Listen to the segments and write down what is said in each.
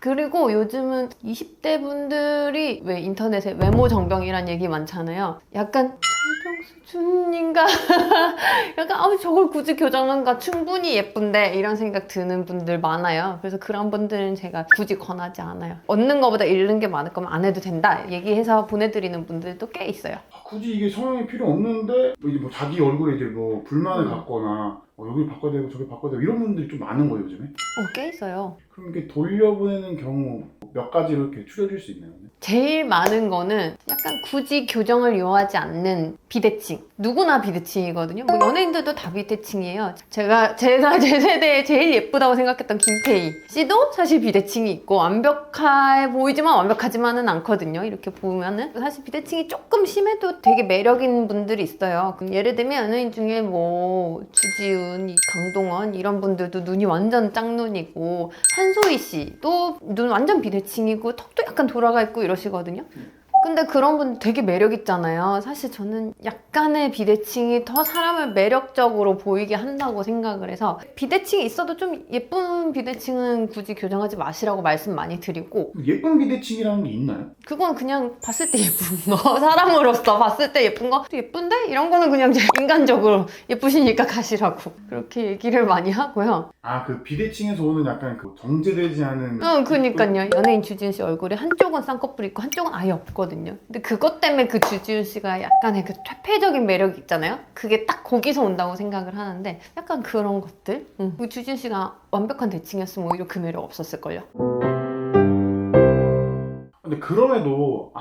그리고 요즘은 20대 분들이 왜 인터넷에 외모 정병이란 얘기 많잖아요. 약간 정병 수준인가? 약간 저걸 굳이 교정한가? 충분히 예쁜데 이런 생각 드는 분들 많아요. 그래서 그런 분들은 제가 굳이 권하지 않아요. 얻는 것보다 잃는 게 많을 거면 안 해도 된다 얘기해서 보내드리는 분들도 꽤 있어요. 굳이 이게 성형이 필요 없는데 뭐 이제 뭐 자기 얼굴에 이제 뭐 불만을 갖거나 여기 바꿔야 되고 저기 바꿔야 되고 이런 분들이 좀 많은 거예요 요즘에. 꽤 있어요. 그럼 이렇게 돌려보내는 경우 몇 가지로 이렇게 추려줄 수 있나요? 제일 많은 거는 약간 굳이 교정을 요하지 않는 비대칭. 누구나 비대칭이거든요. 뭐 연예인들도 다 비대칭이에요. 제가 제 세대에 제일 예쁘다고 생각했던 김태희 씨도 사실 비대칭이 있고 완벽해 보이지만 완벽하지만은 않거든요. 이렇게 보면은 사실 비대칭이 조금 심해도 되게 매력 있는 분들이 있어요. 예를 들면 연예인 중에 뭐 주지훈, 강동원 이런 분들도 눈이 완전 짝눈이고 한소희 씨도 눈 완전 비대칭이고 턱도 약간 돌아가 있고 이러시거든요. 근데 그런 분 되게 매력 있잖아요. 사실 저는 약간의 비대칭이 더 사람을 매력적으로 보이게 한다고 생각을 해서 비대칭이 있어도 좀 예쁜 비대칭은 굳이 교정하지 마시라고 말씀 많이 드리고 예쁜 비대칭이라는 게 있나요? 그건 그냥 봤을 때 예쁜 거 사람으로서 봤을 때 예쁜 거 예쁜데? 이런 거는 그냥 인간적으로 예쁘시니까 가시라고 그렇게 얘기를 많이 하고요. 그 비대칭에서 오는 약간 그 정제되지 않은 그니까요. 연예인 주지훈 씨 얼굴에 한쪽은 쌍꺼풀 있고 한쪽은 아예 없거든요. 근데 그것 때문에 그 주지훈 씨가 약간의 그 퇴폐적인 매력이 있잖아요. 그게 딱 거기서 온다고 생각을 하는데 약간 그런 것들? 그 주지훈 씨가 완벽한 대칭이었으면 오히려 그 매력 없었을걸요. 근데 그럼에도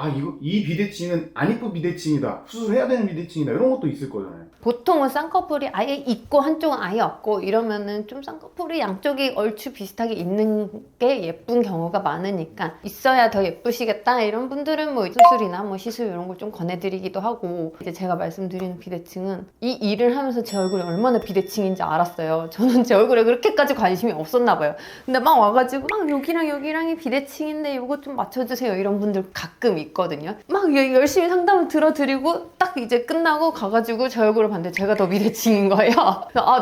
이 비대칭은 안 이쁜 비대칭이다, 수술해야 되는 비대칭이다 이런 것도 있을 거잖아요. 보통은 쌍꺼풀이 아예 있고 한쪽은 아예 없고 이러면은 좀 쌍꺼풀이 양쪽이 얼추 비슷하게 있는 게 예쁜 경우가 많으니까 있어야 더 예쁘시겠다 이런 분들은 뭐 수술이나 뭐 시술 이런 걸 좀 권해드리기도 하고 이제 제가 말씀드리는 비대칭은 이 일을 하면서 제 얼굴이 얼마나 비대칭인지 알았어요. 저는 제 얼굴에 그렇게까지 관심이 없었나 봐요. 근데 막 와가지고 막 여기랑 여기랑이 비대칭인데 이거 좀 맞춰주세요 이런 분들 가끔 있거든요. 막 열심히 상담을 들어드리고 딱 이제 끝나고 가가지고 제 얼굴을 봤는데 제가 더 비대칭인 거예요.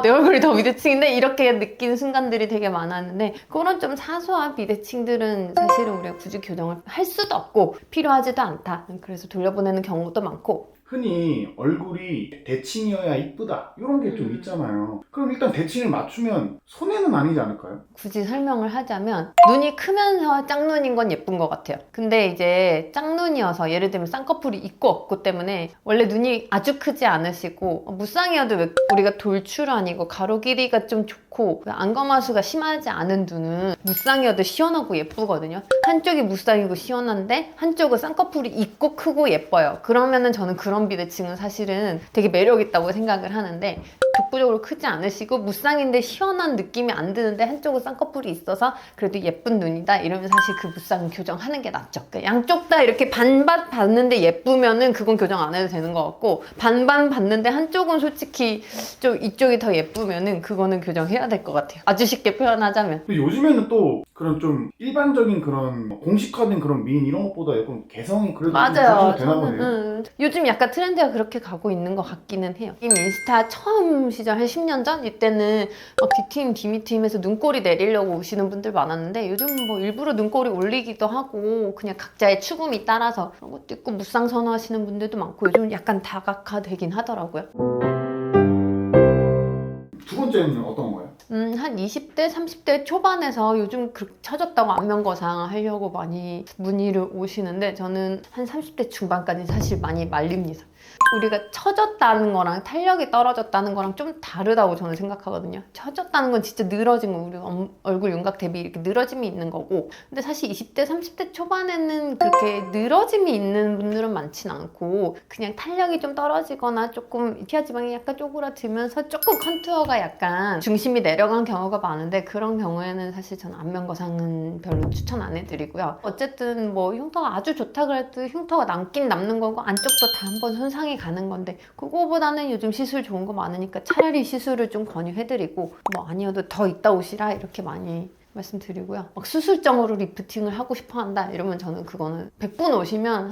내 얼굴이 더 비대칭인데 이렇게 느끼는 순간들이 되게 많았는데 그런 좀 사소한 비대칭들은 사실은 우리가 굳이 교정을 할 수도 없고 필요하지도 않다. 그래서 돌려보내는 경우도 많고 흔히 얼굴이 대칭이어야 이쁘다 이런 게 좀 있잖아요. 그럼 일단 대칭을 맞추면 손해는 아니지 않을까요? 굳이 설명을 하자면 눈이 크면서 짝눈인 건 예쁜 것 같아요. 근데 이제 짝눈이어서 예를 들면 쌍꺼풀이 있고 없고 때문에 원래 눈이 아주 크지 않으시고 무쌍이어도 왜 우리가 돌출아니고 가로 길이가 좀 좋고 안검하수가 심하지 않은 눈은 무쌍이어도 시원하고 예쁘거든요. 한쪽이 무쌍이고 시원한데 한쪽은 쌍꺼풀이 있고 크고 예뻐요. 그러면은 저는 그런 비대칭은 사실은 되게 매력 있다고 생각을 하는데 독보적으로 크지 않으시고 무쌍인데 시원한 느낌이 안 드는데 한쪽은 쌍꺼풀이 있어서 그래도 예쁜 눈이다 이러면 사실 그 무쌍은 교정하는 게 낫죠. 그러니까 양쪽 다 이렇게 반반 봤는데 예쁘면은 그건 교정 안 해도 되는 것 같고 반반 봤는데 한쪽은 솔직히 좀 이쪽이 더 예쁘면은 그거는 교정해야 될 것 같아요. 아주 쉽게 표현하자면. 근데 요즘에는 또 그런 좀 일반적인 그런 공식화된 그런 미인 이런 것보다 약간 개성이 그래도 맞아요. 좀 되나 보네요. 요즘 약간 트렌드가 그렇게 가고 있는 것 같기는 해요. 인스타 처음 시절 한 10년 전 이때는 막 D팀, D미팀에서 눈꼬리 내리려고 오시는 분들 많았는데 요즘은 뭐 일부러 눈꼬리 올리기도 하고 그냥 각자의 추구미 따라서 그런 것도 있고 무쌍 선호하시는 분들도 많고 요즘 약간 다각화되긴 하더라고요. 두 번째는 어떤 거예요? 한 20대, 30대 초반에서 요즘 그렇게 처졌다고 안면거상 하려고 많이 문의를 오시는데 저는 한 30대 중반까지 사실 많이 말립니다. 우리가 처졌다는 거랑 탄력이 떨어졌다는 거랑 좀 다르다고 저는 생각하거든요. 처졌다는 건 진짜 늘어진 거, 우리 얼굴 윤곽 대비 이렇게 늘어짐이 있는 거고 근데 사실 20대, 30대 초반에는 그렇게 늘어짐이 있는 분들은 많진 않고 그냥 탄력이 좀 떨어지거나 조금 피하 지방이 약간 쪼그라들면서 조금 컨투어가 약간 중심이 내려간 경우가 많은데 그런 경우에는 사실 저는 안면거상은 별로 추천 안 해드리고요. 어쨌든 뭐 흉터가 아주 좋다 그래도 흉터가 남긴 남는 거고 안쪽도 다 한번 손상이 가는 건데 그거보다는 요즘 시술 좋은 거 많으니까 차라리 시술을 좀 권유해드리고 뭐 아니어도 더 있다 오시라 이렇게 많이 말씀드리고요. 막 수술정으로 리프팅을 하고 싶어 한다 이러면 저는 그거는 100분 오시면 한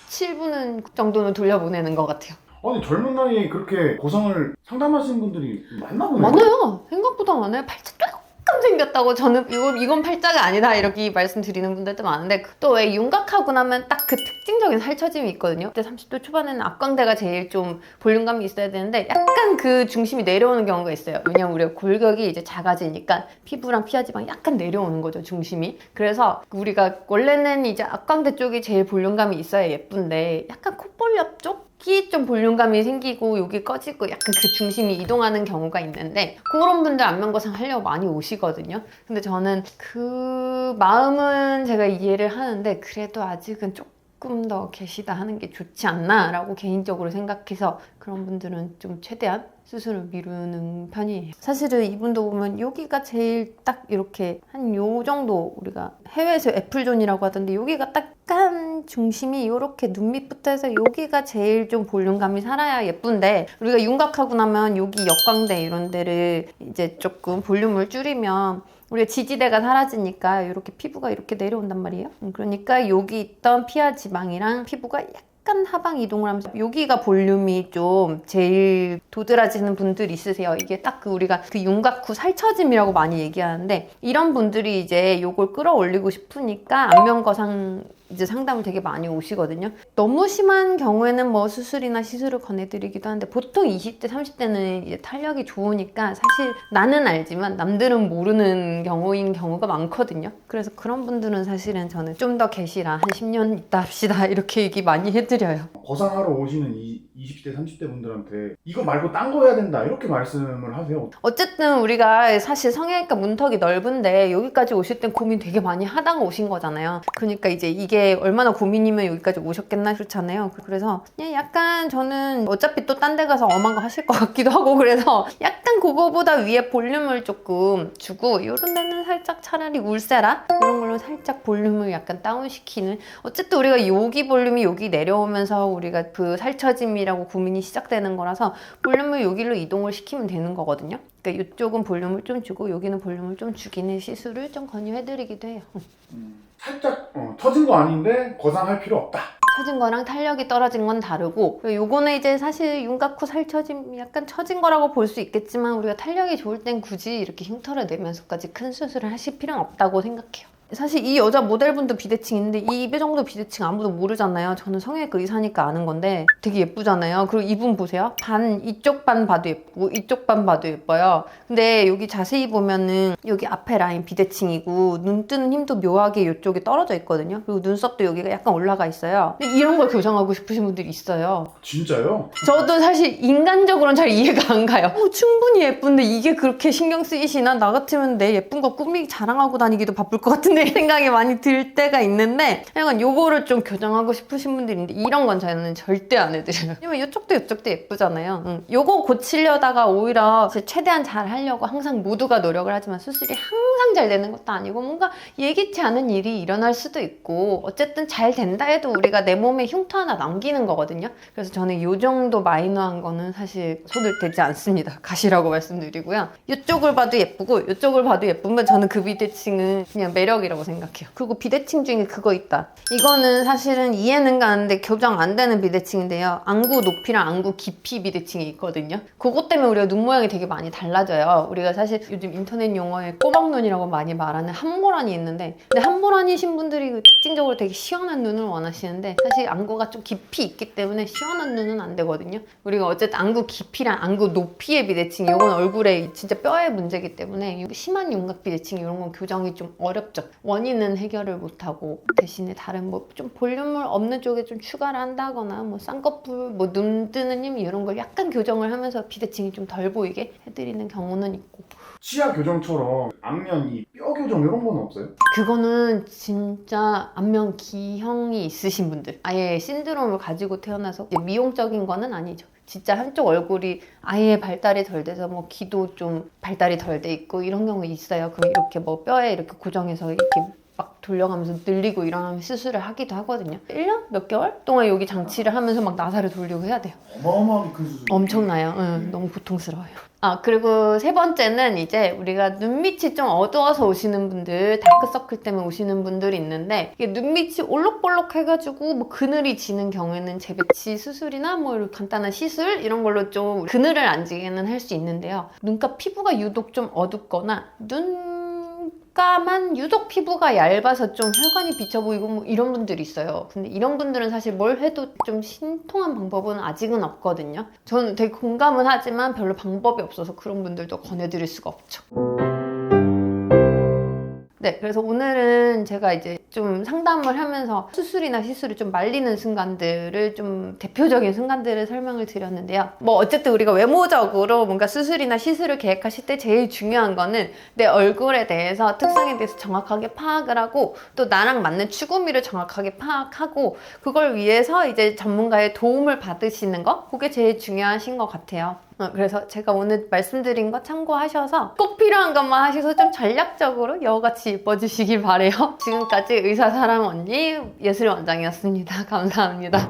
97분은 정도는 돌려보내는 것 같아요. 아니 젊은 나이에 그렇게 고성을 상담하시는 분들이 많나 보네요. 많아요. 생각보다 많아요. 팔자 조금 생겼다고 저는 이건 팔자가 아니다 이렇게 말씀드리는 분들도 많은데 또 왜 윤곽하고 나면 딱 그 특징적인 살처짐이 있거든요. 그때 30대 초반에는 앞광대가 제일 좀 볼륨감이 있어야 되는데 약간 그 중심이 내려오는 경우가 있어요. 왜냐면 우리가 골격이 이제 작아지니까 피부랑 피하지방이 약간 내려오는 거죠, 중심이. 그래서 우리가 원래는 이제 앞광대 쪽이 제일 볼륨감이 있어야 예쁜데 약간 콧볼 옆쪽이 좀 볼륨감이 생기고 여기 꺼지고 약간 그 중심이 이동하는 경우가 있는데 그런 분들 안면거상 하려고 많이 오시거든요. 근데 저는 그 마음은 제가 이해를 하는데 그래도 아직은 조금 더 계시다 하는 게 좋지 않나 라고 개인적으로 생각해서 그런 분들은 좀 최대한 수술을 미루는 편이에요. 사실은 이분도 보면 여기가 제일 딱 이렇게 한 요 정도 우리가 해외에서 애플존이라고 하던데 여기가 약간 중심이 이렇게 눈 밑부터 해서 여기가 제일 좀 볼륨감이 살아야 예쁜데 우리가 윤곽하고 나면 여기 역광대 이런 데를 이제 조금 볼륨을 줄이면 우리가 지지대가 사라지니까 이렇게 피부가 이렇게 내려온단 말이에요. 그러니까 여기 있던 피하 지방이랑 피부가 약간 하방 이동을 하면서 여기가 볼륨이 좀 제일 도드라지는 분들 있으세요. 이게 딱 그 우리가 그 윤곽 후 살처짐이라고 많이 얘기하는데 이런 분들이 이제 요걸 끌어올리고 싶으니까 안면거상 이제 상담을 되게 많이 오시거든요. 너무 심한 경우에는 뭐 수술이나 시술을 권해드리기도 하는데 보통 20대, 30대는 이제 탄력이 좋으니까 사실 나는 알지만 남들은 모르는 경우인 경우가 많거든요. 그래서 그런 분들은 사실은 저는 좀 더 계시라 한 10년 있다 합시다 이렇게 얘기 많이 해드려요. 거상하러 오시는 이 20대, 30대 분들한테 이거 말고 딴 거 해야 된다 이렇게 말씀을 하세요. 어쨌든 우리가 사실 성형외과 문턱이 넓은데 여기까지 오실 땐 고민 되게 많이 하다가 오신 거잖아요. 그러니까 이제 이게 얼마나 고민이면 여기까지 오셨겠나 그렇잖아요. 그래서 그냥 약간 저는 어차피 또 딴 데 가서 엄한 거 하실 것 같기도 하고 그래서 약간 그거보다 위에 볼륨을 조금 주고 이런 데는 살짝 차라리 울세라 이런 걸로 살짝 볼륨을 약간 다운시키는 어쨌든 우리가 여기 볼륨이 여기 내려오면서 우리가 그 살처짐이라고 고민이 시작되는 거라서 볼륨을 여기로 이동을 시키면 되는 거거든요. 그러니까 이쪽은 볼륨을 좀 주고 여기는 볼륨을 좀 주기는 시술을 좀 권유해드리기도 해요. 살짝 터진 거 아닌데 거상할 필요 없다. 처진 거랑 탄력이 떨어진 건 다르고 요거는 이제 사실 윤곽 후 살처짐 약간 처진 거라고 볼 수 있겠지만 우리가 탄력이 좋을 땐 굳이 이렇게 흉터를 내면서까지 큰 수술을 하실 필요는 없다고 생각해요. 사실 이 여자 모델분도 비대칭인데 이 배정도 비대칭 아무도 모르잖아요. 저는 성형외과 의사니까 아는 건데 되게 예쁘잖아요. 그리고 이분 보세요. 반 이쪽 반 봐도 예쁘고 이쪽 반 봐도 예뻐요. 근데 여기 자세히 보면은 여기 앞에 라인 비대칭이고 눈 뜨는 힘도 묘하게 이쪽에 떨어져 있거든요. 그리고 눈썹도 여기가 약간 올라가 있어요. 근데 이런 걸 교정하고 싶으신 분들이 있어요. 진짜요? 저도 사실 인간적으로는 잘 이해가 안 가요. 충분히 예쁜데 이게 그렇게 신경 쓰이시나? 나 같으면 내 예쁜 거 꾸미기 자랑하고 다니기도 바쁠 것 같은데 생각이 많이 들 때가 있는데 약간 요거를 좀 교정하고 싶으신 분들이 있는데 이런 건 저는 절대 안 해드려요. 왜냐면 이쪽도 예쁘잖아요. 요거 고치려다가 오히려 최대한 잘 하려고 항상 모두가 노력을 하지만 수술이 항상 잘 되는 것도 아니고 뭔가 예기치 않은 일이 일어날 수도 있고 어쨌든 잘 된다 해도 우리가 내 몸에 흉터 하나 남기는 거거든요. 그래서 저는 요 정도 마이너한 거는 사실 손을 대지 않습니다. 가시라고 말씀드리고요. 이쪽을 봐도 예쁘고 이쪽을 봐도 예쁘면 저는 그 비대칭은 그냥 매력이라고 생각해요. 그리고 비대칭 중에 그거 있다. 이거는 사실은 이해는 가는데 교정 안 되는 비대칭인데요. 안구 높이랑 안구 깊이 비대칭이 있거든요. 그것 때문에 우리가 눈 모양이 되게 많이 달라져요. 우리가 사실 요즘 인터넷 용어에 꼬막눈이라고 많이 말하는 함모란이 있는데 근데 함모란이신 분들이 특징적으로 되게 시원한 눈을 원하시는데 사실 안구가 좀 깊이 있기 때문에 시원한 눈은 안 되거든요. 우리가 어쨌든 안구 깊이랑 안구 높이의 비대칭 이건 얼굴에 진짜 뼈의 문제이기 때문에 심한 윤곽 비대칭 이런 건 교정이 좀 어렵죠. 원인은 해결을 못하고 대신에 다른 뭐 좀 볼륨을 없는 쪽에 좀 추가를 한다거나 뭐 쌍꺼풀, 뭐 눈 뜨는 힘 이런 걸 약간 교정을 하면서 비대칭이 좀 덜 보이게 해드리는 경우는 있고 치아 교정처럼 안면 이 뼈 교정 이런 건 없어요? 그거는 진짜 안면 기형이 있으신 분들 아예 신드롬을 가지고 태어나서 미용적인 거는 아니죠. 진짜 한쪽 얼굴이 아예 발달이 덜 돼서 뭐 귀도 좀 발달이 덜 돼 있고 이런 경우 있어요. 그럼 이렇게 뭐 뼈에 이렇게 고정해서 이렇게 막 돌려가면서 늘리고 이러면 수술을 하기도 하거든요. 1년? 몇 개월 동안 여기 장치를 하면서 막 나사를 돌리고 해야 돼요. 어마어마하게 큰 수술. 엄청나요. 너무 고통스러워요. 그리고 세 번째는 이제 우리가 눈밑이 좀 어두워서 오시는 분들, 다크서클 때문에 오시는 분들이 있는데 이게 눈밑이 올록볼록 해가지고 뭐 그늘이 지는 경우에는 재배치 수술이나 뭐 이런 간단한 시술 이런 걸로 좀 그늘을 안 지게는 할 수 있는데요. 눈가 피부가 유독 좀 어둡거나 눈 까만 유독 피부가 얇아서 좀 혈관이 비쳐 보이고 뭐 이런 분들이 있어요. 근데 이런 분들은 사실 뭘 해도 좀 신통한 방법은 아직은 없거든요. 저는 되게 공감은 하지만 별로 방법이 없어서 그런 분들도 권해드릴 수가 없죠. 네, 그래서 오늘은 제가 이제 좀 상담을 하면서 수술이나 시술을 좀 말리는 순간들을 좀 대표적인 순간들을 설명을 드렸는데요. 뭐 어쨌든 우리가 외모적으로 뭔가 수술이나 시술을 계획하실 때 제일 중요한 거는 내 얼굴에 대해서 특성에 대해서 정확하게 파악을 하고 또 나랑 맞는 추구미를 정확하게 파악하고 그걸 위해서 이제 전문가의 도움을 받으시는 거 그게 제일 중요하신 것 같아요. 그래서 제가 오늘 말씀드린 거 참고하셔서 꼭 필요한 것만 하셔서 좀 전략적으로 여우같이 예뻐지시길 바래요. 지금까지 의사사랑 언니 예술의 원장이었습니다. 감사합니다.